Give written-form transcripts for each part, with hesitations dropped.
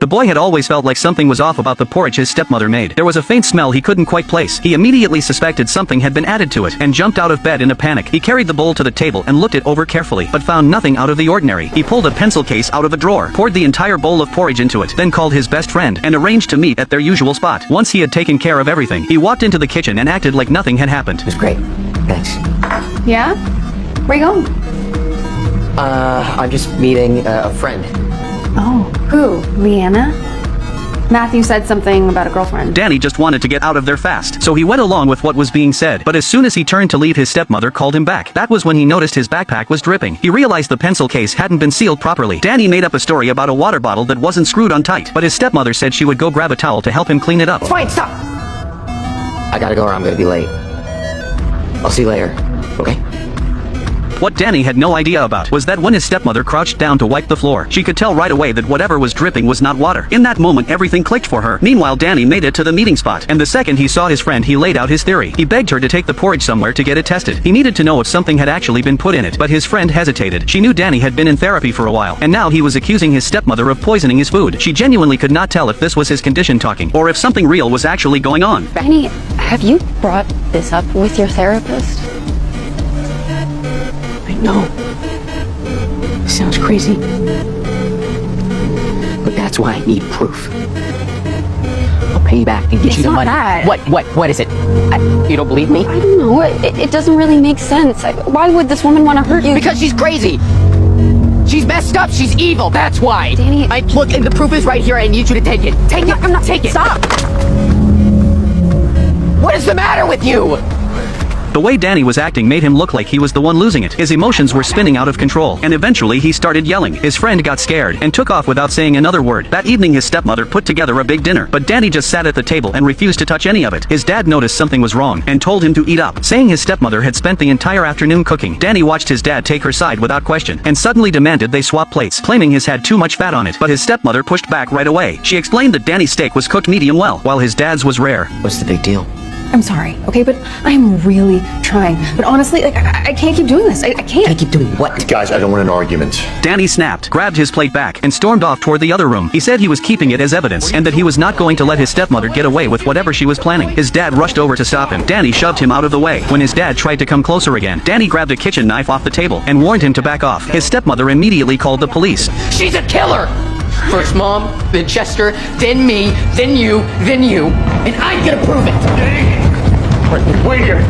The boy had always felt like something was off about the porridge his stepmother made. There was a faint smell he couldn't quite place. He immediately suspected something had been added to it and jumped out of bed in a panic. He carried the bowl to the table and looked it over carefully, but found nothing out of the ordinary. He pulled a pencil case out of a drawer, poured the entire bowl of porridge into it, then called his best friend and arranged to meet at their usual spot. Once he had taken care of everything, he walked into the kitchen and acted like nothing had happened. It was great. Thanks. Yeah? Where you going? I'm just meeting a friend. Oh, who? Leanna? Matthew said something about a girlfriend. Danny just wanted to get out of there fast, so he went along with what was being said, but as soon as he turned to leave, his stepmother called him back. That was when he noticed his backpack was dripping. He realized the pencil case hadn't been sealed properly. Danny made up a story about a water bottle that wasn't screwed on tight, but his stepmother said she would go grab a towel to help him clean it up. Fine, stop! I gotta go or I'm gonna be late. I'll see you later, okay? What Danny had no idea about was that when his stepmother crouched down to wipe the floor, she could tell right away that whatever was dripping was not water. In that moment, everything clicked for her. Meanwhile, Danny made it to the meeting spot, and the second he saw his friend, he laid out his theory. He begged her to take the porridge somewhere to get it tested. He needed to know if something had actually been put in it, but his friend hesitated. She knew Danny had been in therapy for a while, and now he was accusing his stepmother of poisoning his food. She genuinely could not tell if this was his condition talking, or if something real was actually going on. Danny, have you brought this up with your therapist? I know. It sounds crazy. But that's why I need proof. I'll pay you back and get you the money. That. What is it? You don't believe me? I don't know. It doesn't really make sense. Why would this woman want to hurt you? Because she's crazy. She's messed up. She's evil. That's why. Danny, look, and the proof is right here. I need you to take it. Take it. I'm not. Take it. Stop. What is the matter with you? The way Danny was acting made him look like he was the one losing it. His emotions were spinning out of control, and eventually he started yelling. His friend got scared and took off without saying another word. That evening his stepmother put together a big dinner, but Danny just sat at the table and refused to touch any of it. His dad noticed something was wrong and told him to eat up, saying his stepmother had spent the entire afternoon cooking. Danny watched his dad take her side without question and suddenly demanded they swap plates, claiming his had too much fat on it, but his stepmother pushed back right away. She explained that Danny's steak was cooked medium well, while his dad's was rare. What's the big deal? I'm sorry, okay, but I'm really trying. But honestly, I can't keep doing this. I can't. Can I keep doing what? Guys, I don't want an argument. Danny snapped, grabbed his plate back, and stormed off toward the other room. He said he was keeping it as evidence, and that he was not going to let his stepmother get away with whatever she was planning. His dad rushed over to stop him. Danny shoved him out of the way. When his dad tried to come closer again, Danny grabbed a kitchen knife off the table and warned him to back off. His stepmother immediately called the police. She's a killer! First Mom, then Chester, then me, then you, and I'm gonna prove it! Wait here.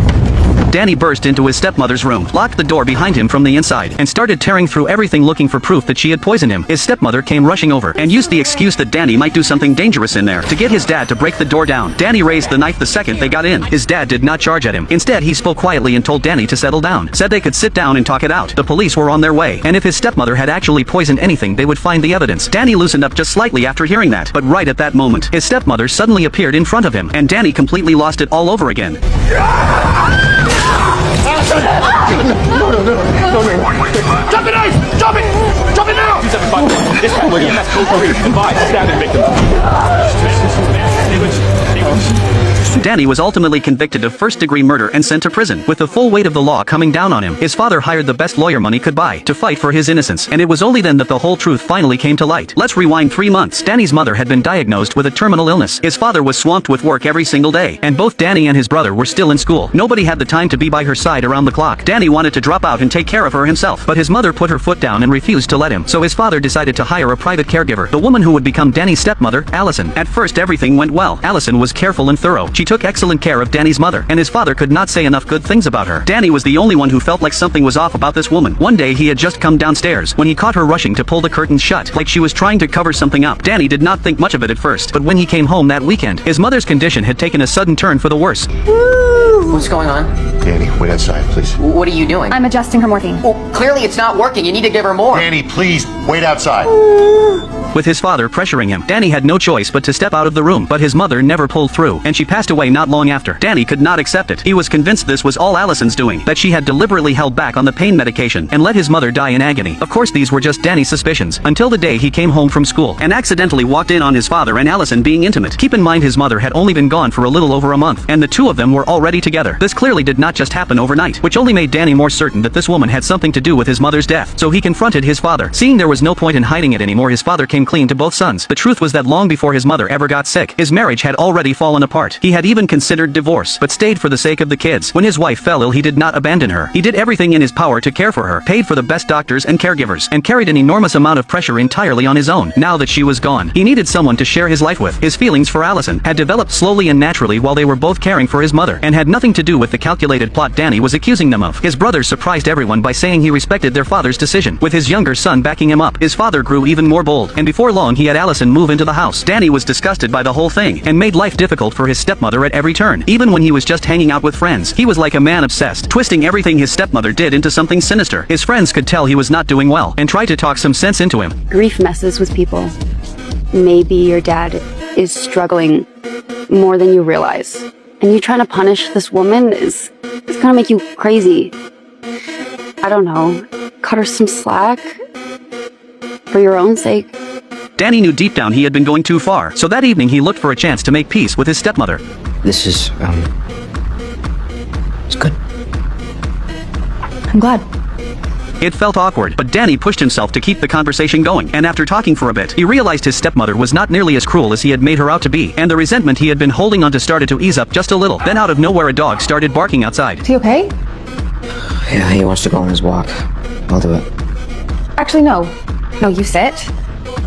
Danny burst into his stepmother's room, locked the door behind him from the inside, and started tearing through everything looking for proof that she had poisoned him. His stepmother came rushing over and used the excuse that Danny might do something dangerous in there to get his dad to break the door down. Danny raised the knife the second they got in. His dad did not charge at him. Instead, he spoke quietly and told Danny to settle down, said they could sit down and talk it out. The police were on their way, and if his stepmother had actually poisoned anything, they would find the evidence. Danny loosened up just slightly after hearing that, but right at that moment, his stepmother suddenly appeared in front of him, and Danny completely lost it all over again. No. Drop the knife! Drop it! Drop it now! 275. This time, EMS code 3. Advise stabbing victim. Danny was ultimately convicted of first-degree murder and sent to prison, with the full weight of the law coming down on him. His father hired the best lawyer money could buy to fight for his innocence, and it was only then that the whole truth finally came to light. Let's rewind 3 months. Danny's mother had been diagnosed with a terminal illness. His father was swamped with work every single day, and both Danny and his brother were still in school. Nobody had the time to be by her side around the clock. Danny wanted to drop out and take care of her himself, but his mother put her foot down and refused to let him, so his father decided to hire a private caregiver, the woman who would become Danny's stepmother, Allison. At first everything went well. Allison was careful and thorough. She took excellent care of Danny's mother, and his father could not say enough good things about her. Danny was the only one who felt like something was off about this woman. One day he had just come downstairs when he caught her rushing to pull the curtains shut, like she was trying to cover something up. Danny did not think much of it at first, but when he came home that weekend, his mother's condition had taken a sudden turn for the worse. What's going on? Danny, wait outside, please. What are you doing? I'm adjusting her morphine. Well, clearly it's not working. You need to give her more. Danny, please, wait outside. With his father pressuring him, Danny had no choice but to step out of the room, but his mother never pulled through, and she passed away not long after. Danny could not accept it. He was convinced this was all Allison's doing, that she had deliberately held back on the pain medication and let his mother die in agony. Of course these were just Danny's suspicions, until the day he came home from school and accidentally walked in on his father and Allison being intimate. Keep in mind his mother had only been gone for a little over a month, and the two of them were already together. This clearly did not just happen overnight, which only made Danny more certain that this woman had something to do with his mother's death. So he confronted his father. Seeing there was no point in hiding it anymore, his father came him clean to both sons. The truth was that long before his mother ever got sick, his marriage had already fallen apart. He had even considered divorce, but stayed for the sake of the kids. When his wife fell ill, he did not abandon her. He did everything in his power to care for her, paid for the best doctors and caregivers, and carried an enormous amount of pressure entirely on his own. Now that she was gone, he needed someone to share his life with. His feelings for Allison had developed slowly and naturally while they were both caring for his mother, and had nothing to do with the calculated plot Danny was accusing them of. His brother surprised everyone by saying he respected their father's decision. With his younger son backing him up, his father grew even more bold, and before long he had Allison move into the house. Danny was disgusted by the whole thing, and made life difficult for his stepmother at every turn. Even when he was just hanging out with friends, he was like a man obsessed, twisting everything his stepmother did into something sinister. His friends could tell he was not doing well, and tried to talk some sense into him. Grief messes with people. Maybe your dad is struggling more than you realize. And you trying to punish this woman is gonna make you crazy. I don't know. Cut her some slack. For your own sake. Danny knew deep down he had been going too far, so that evening he looked for a chance to make peace with his stepmother. This is, it's good. I'm glad. It felt awkward, but Danny pushed himself to keep the conversation going, and after talking for a bit, he realized his stepmother was not nearly as cruel as he had made her out to be, and the resentment he had been holding onto started to ease up just a little. Then out of nowhere a dog started barking outside. Is he okay? Yeah, he wants to go on his walk. I'll do it. Actually, no. No, you sit.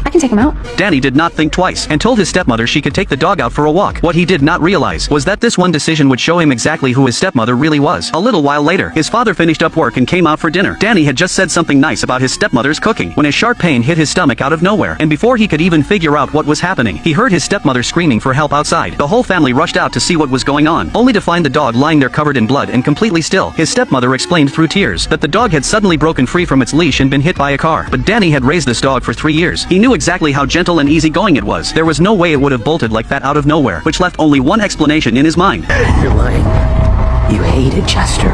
I can take him out. Danny did not think twice, and told his stepmother she could take the dog out for a walk. What he did not realize was that this one decision would show him exactly who his stepmother really was. A little while later, his father finished up work and came out for dinner. Danny had just said something nice about his stepmother's cooking, when a sharp pain hit his stomach out of nowhere, and before he could even figure out what was happening, he heard his stepmother screaming for help outside. The whole family rushed out to see what was going on, only to find the dog lying there covered in blood and completely still. His stepmother explained through tears that the dog had suddenly broken free from its leash and been hit by a car. But Danny had raised this dog for 3 years. He knew exactly how gentle and easygoing it was. There was no way it would have bolted like that out of nowhere, which left only one explanation in his mind. You're lying. You hated Chester.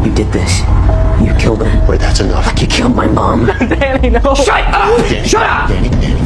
You did this. You killed him. Wait, that's enough. Like you killed my mom. Danny, no. Shut up! Danny, Shut up! Danny, Danny.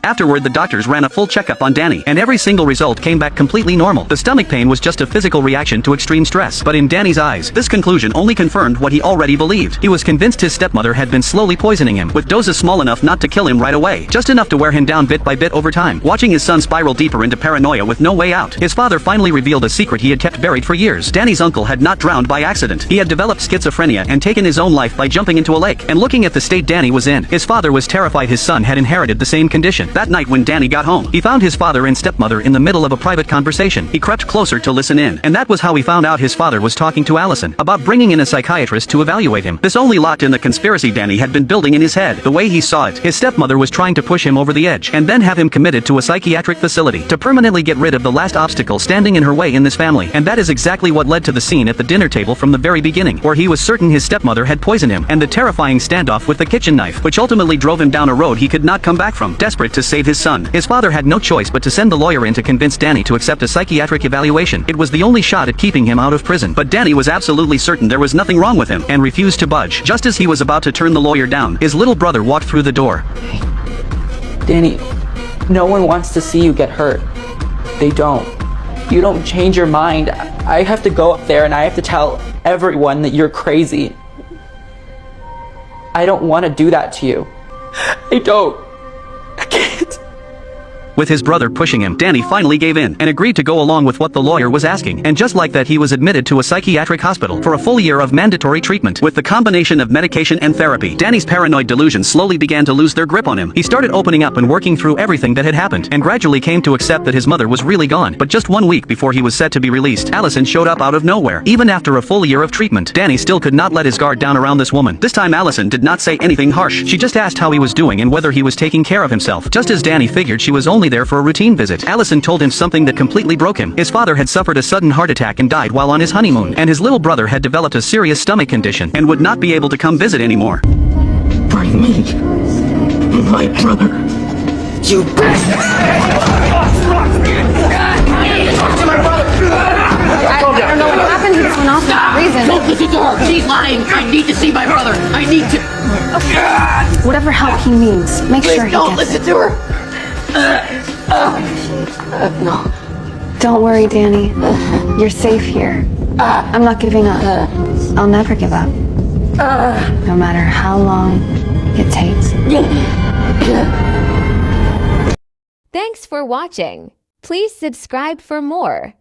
Afterward, the doctors ran a full checkup on Danny, and every single result came back completely normal. The stomach pain was just a physical reaction to extreme stress. But in Danny's eyes, this conclusion only confirmed what he already believed. He was convinced his stepmother had been slowly poisoning him, with doses small enough not to kill him right away, just enough to wear him down bit by bit over time. Watching his son spiral deeper into paranoia with no way out, his father finally revealed a secret he had kept buried for years. Danny's uncle had not drowned by accident. He had developed schizophrenia and taken his own life by jumping into a lake. And looking at the state Danny was in, his father was terrified his son had inherited the same condition. That night when Danny got home, he found his father and stepmother in the middle of a private conversation. He crept closer to listen in, and that was how he found out his father was talking to Allison about bringing in a psychiatrist to evaluate him. This only locked in the conspiracy Danny had been building in his head. The way he saw it, his stepmother was trying to push him over the edge, and then have him committed to a psychiatric facility to permanently get rid of the last obstacle standing in her way in this family. And that is exactly what led to the scene at the dinner table from the very beginning, where he was certain his stepmother had poisoned him, and the terrifying standoff with the kitchen knife, which ultimately drove him down a road he could not come back from. Desperate to save his son, his father had no choice but to send the lawyer in to convince Danny to accept a psychiatric evaluation. It was the only shot at keeping him out of prison. But Danny was absolutely certain there was nothing wrong with him, and refused to budge. Just as he was about to turn the lawyer down, his little brother walked through the door. Danny, no one wants to see you get hurt. They don't. You don't change your mind. I have to go up there and I have to tell everyone that you're crazy. I don't want to do that to you. I don't. I can't. With his brother pushing him, Danny finally gave in, and agreed to go along with what the lawyer was asking. And just like that, he was admitted to a psychiatric hospital for a full year of mandatory treatment. With the combination of medication and therapy, Danny's paranoid delusions slowly began to lose their grip on him. He started opening up and working through everything that had happened, and gradually came to accept that his mother was really gone. But just 1 week before he was set to be released, Allison showed up out of nowhere. Even after a full year of treatment, Danny still could not let his guard down around this woman. This time Allison did not say anything harsh. She just asked how he was doing and whether he was taking care of himself. Just as Danny figured she was only there for a routine visit, Allison told him something that completely broke him. His father had suffered a sudden heart attack and died while on his honeymoon, and his little brother had developed a serious stomach condition and would not be able to come visit anymore. Bring me my brother. You I don't know what happened. He just went off for no reason. Don't listen to her. She's lying. I need to see my brother. I need to. Whatever help he needs, make sure he Don't gets listen it. to her. No. Don't worry, Danny. You're safe here. I'm not giving up. I'll never give up. No matter how long it takes. Thanks for watching. Please subscribe for more.